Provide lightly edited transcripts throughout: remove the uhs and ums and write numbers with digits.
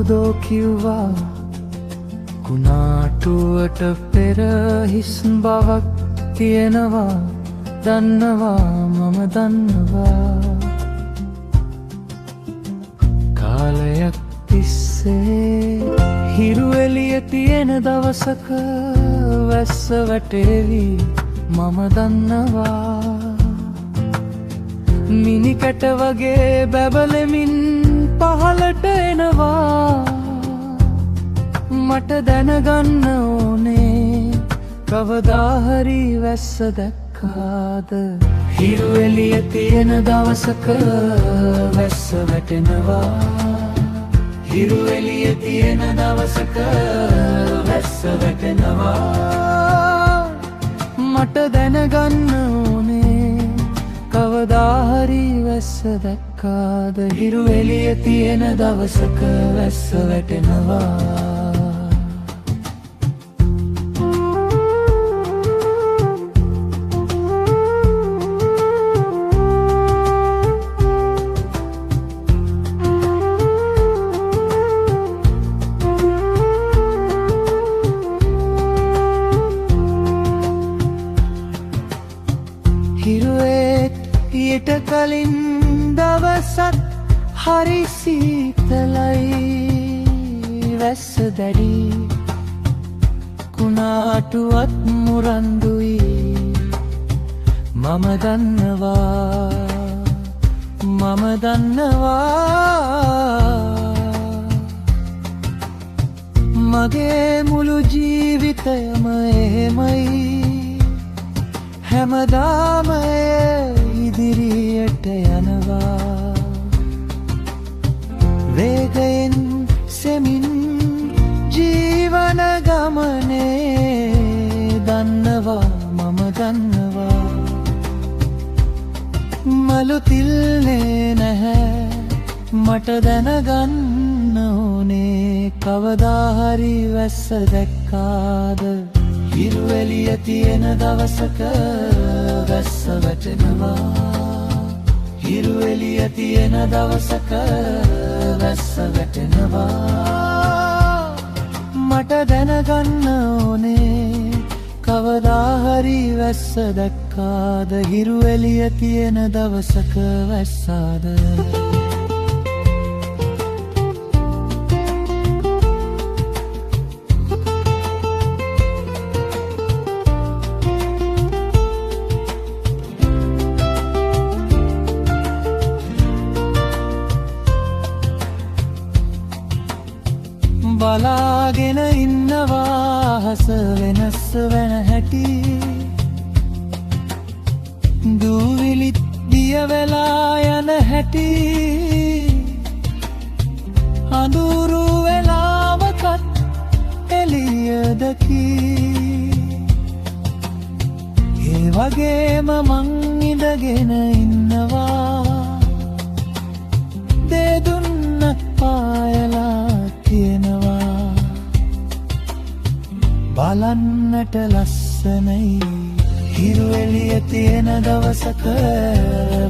කවුදෝ කිව්වා කුණාටුවට පෙර හිස් බවක් තියෙනවා. දන්නවා මම දන්නවා. කාලයක් තිස්සේ හිරු එළිය තියෙන දවසක වැස්ස වැටේවි මම දන්නවා. මිනිකට වගේ බැබලෙමින් පහලට එනවා. මට දැනගන්න ඕනේ කවදා හරි වැස්ස දැක්කාද. හිරු එළිය තියෙන දවසක වැස්ස වැටෙනවා. හිරු එළිය තියෙන දවසක වැස්ස වැටෙනවා. මට දැනගන්න ඕනේ කවදා හරි වැස්ස දැක්කාද. හිරු එළිය තියෙන දවසක වැස්ස වැටෙනවා. හිරුවෙත් ඊට කලින් දවසත් හරි සීතලයි. වැස්ස දැඩි කුණාටුවත් මුරන්දුයි. මම දන්නවා මම දන්නවා. මගේ මුළු ජීවිතයම එහෙමයි. හැමදාම ඉදිරියට යනවා. වේගයෙන් සෙමින් ජීවන ගමනේ. දන්නවා මම දන්නවා. මලු තිල්නේ නැහැ. මට දැනගන්න ඕනේ කවදා හරි වැස්ස දැක්කාද. හිරු එළිය තියෙන දවසක වැස්ස වැටෙනවා. හිරු එළිය තියෙන දවසක වැස්ස වැටෙනවා. මට දැනගන්න ඕනේ කවදා හරි වැස්ස දැක්කාද. හිරු එළිය තියෙන දවසක වැස්සාද. බලාගෙන ඉන්නවා හස වෙනස් වෙන හැටි. දූවිලිත් දිය වෙලා යන හැටි. අඳුරු වෙලාවකත් එළිය දකි. ඒ වගේම මං ඉඳගෙන ඉන්නවා. දෙදුන්නක් පායලා තියෙනවා. බලන්නට ලස්සනයි. හිරු එළිය තියෙන දවසක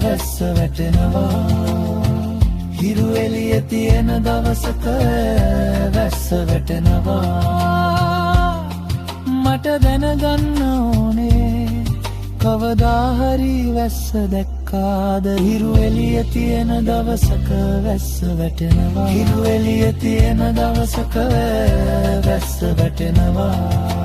වැස්ස වැටෙනවා. හිරු එළිය තියෙන දවසක වැස්ස වැටෙනවා. මට දැනගන්න ඕනේ කවදා හරි වැස්ස දැක්කාද. හිරු එළිය තියෙන දවසක වැස්ස වැටෙනවා. හිරු එළිය තියෙන දවසක වැස්ස වැටෙනවා.